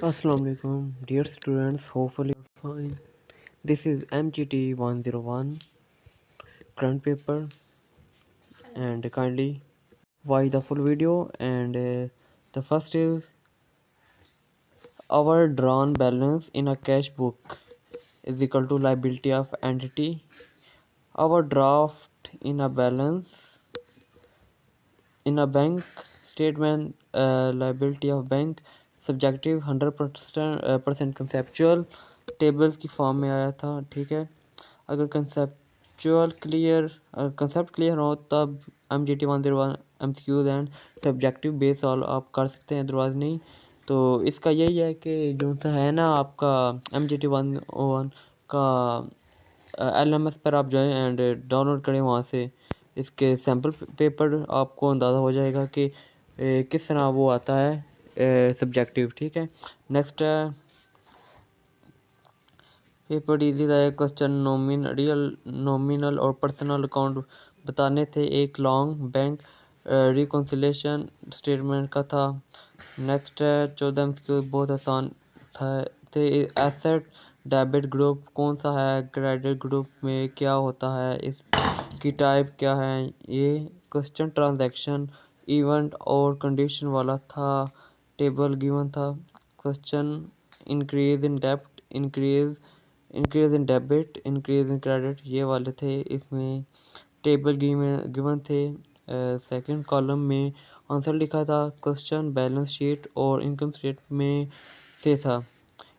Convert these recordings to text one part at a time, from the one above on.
Assalamu alaikum, dear students. Hopefully you're fine. This is MGT 101 current paper, and kindly watch the full video. And the first is our drawn balance in a cash book is equal to liability of entity. Our draft in a balance in a bank statement, liability of bank, subjective 100% conceptual, tables की form में आया था, ठीक है। अगर concept clear हो तब MGT 101 MCQs and subjective base all आप कर सकते हैं, अदरवाइज नहीं। तो इसका यही है कि जो सा है ना आपका MGT 101 का LMS पर आप जाएं एंड डाउनलोड करें वहाँ से इसके सैम्पल पेपर, आपको अंदाज़ा हो जाएगा कि किस तरह वो आता है सब्जेक्टिव, ठीक है। नेक्स्ट है पेपर इजी था। क्वेश्चन नॉमिनल और पर्सनल अकाउंट बताने थे, एक लॉन्ग बैंक रिकॉन्सिलेशन स्टेटमेंट का था। नेक्स्ट है 14 MCQ बहुत आसान था थे। एसेट डेबिट ग्रुप कौन सा है, क्रेडिट ग्रुप में क्या होता है, इसकी टाइप क्या है। ये क्वेश्चन ट्रांजैक्शन इवेंट और कंडीशन वाला था, टेबल गिवन था। क्वेश्चन इंक्रीज इन डेप्ट, increase in debit, increase in credit, ये वाले थे। इसमें टेबल गिवन थे। सेकंड कॉलम में आंसर लिखा था। क्वेश्चन बैलेंस शीट और इनकम स्टेट में से था,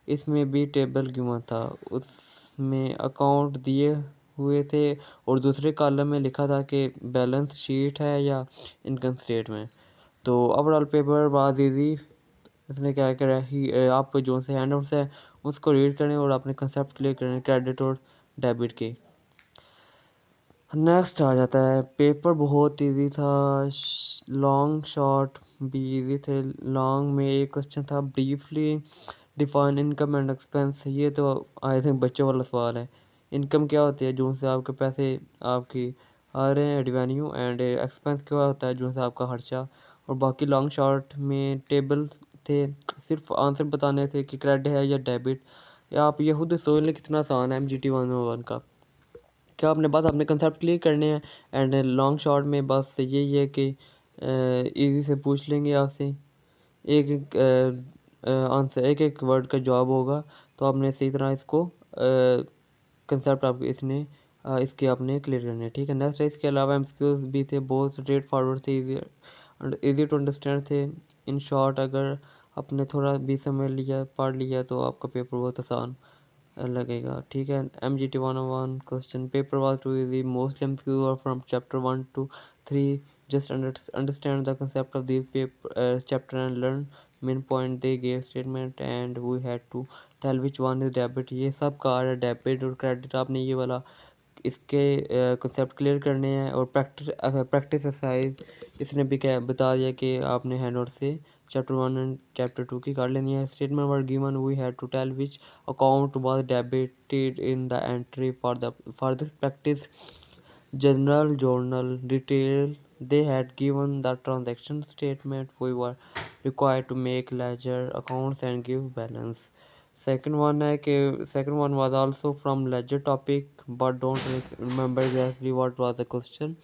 इसमें भी टेबल गिवन था, उसमें अकाउंट दिए हुए थे और दूसरे कॉलम में लिखा था कि बैलेंस शीट है या इनकम स्टेटमेंट। तो ओवरऑल पेपर बहुत ईजी। इसने क्या करा ही आप जो से हैंड आउट्स है उसको रीड करें और अपने कंसेप्ट क्लियर करें क्रेडिट और डेबिट के। नेक्स्ट आ जाता है पेपर बहुत इजी था। लॉन्ग शॉर्ट भी इजी थे। लॉन्ग में एक क्वेश्चन था, briefly define income and expense. ये तो आई थिंक बच्चों वाला सवाल है। इनकम क्या होती है, जो से आपके पैसे आपकी आ रहे हैं रिवेन्यू, एंड एक्सपेंस क्या होता है, जो से आपका खर्चा। और बाकी लॉन्ग शॉर्ट में टेबल थे, सिर्फ आंसर बताने थे कि क्रेडिट है या डेबिट। या आप ये खुद सोच लें कितना आसान है MGT 101 का। क्या आपने बस अपने कंसेप्ट क्लियर करने हैं, एंड लॉन्ग शॉर्ट में बस यही है कि इजी से पूछ लेंगे आपसे, एक एक आंसर, एक एक वर्ड का जवाब होगा। तो आपने सही तरह इसको कंसेप्ट आप इसने इसके आपने क्लियर करने हैं, ठीक है। नेक्स्ट है इसके अलावा MCQs भी थे, बहुत स्ट्रेट फॉरवर्ड थे, इजी टू अंडरस्टैंड थे। इन शॉर्ट अगर आपने थोड़ा भी समझ लिया, पढ़ लिया, तो आपका पेपर बहुत आसान लगेगा, ठीक है। MGT 101 question paper was too easy, most MCQ are from chapter 1 to 3, just understand the concept of these paper chapter and learn main point they gave statement, and we had to tell which one is debit। ये सब का आ रहा है debit और credit, आपने ये वाला इसके कंसेप्ट क्लियर करने हैं। और प्रैक्टिस एक्सरसाइज इसने भी क्या बता दिया कि आपने हैंड आउट से चैप्टर 1 एंड चैप्टर 2 की कर लेनी है। Statement were given, we had to tell which account was debited in the entry for this practice general journal detail. They had given the transaction statement, we were required to make ledger accounts and give balance। second one है कि second one was also from ledger topic but don't remember exactly what was the question।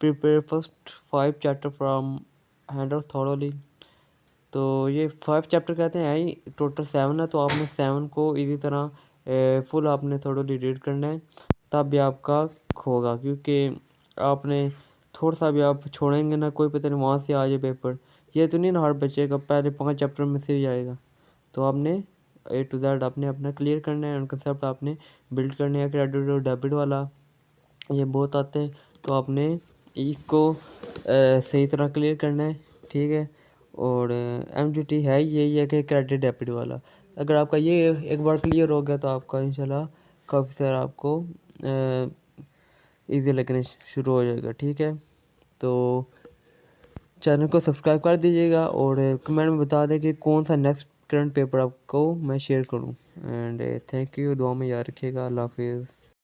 prepare first 5 chapter from handout thoroughly। तो ये 5 chapter कहते हैं ही, total 7 है, तो आपने 7 को इसी तरह फुल आपने थोड़ा रीड करना है, तब भी आपका होगा। क्योंकि आपने थोड़ा सा भी आप छोड़ेंगे ना, कोई पता नहीं वहाँ से आ जाए पेपर। ये तो नहीं ना हर बच्चे का पहले 5 चैप्टर में से ही आएगा। तो आपने A to Z आपने अपना क्लियर करना है, कंसेप्ट आपने बिल्ड करने हैं। क्रेडिट और डेबिट वाला ये बहुत आते हैं, तो आपने इसको सही तरह क्लियर करना है, ठीक है। और MGT है यही है कि क्रेडिट डेबिट वाला। अगर आपका ये एक बार क्लियर हो गया तो आपका इंशाल्लाह काफ़ी सारा आपको इजी लगने शुरू हो जाएगा, ठीक है। तो चैनल को सब्सक्राइब कर दीजिएगा और कमेंट में बता दें कि कौन सा नेक्स्ट करंट पेपर आपको मैं शेयर करूं। एंड थैंक यू, दुआ में याद रखिएगा। अल्लाह हाफिज़।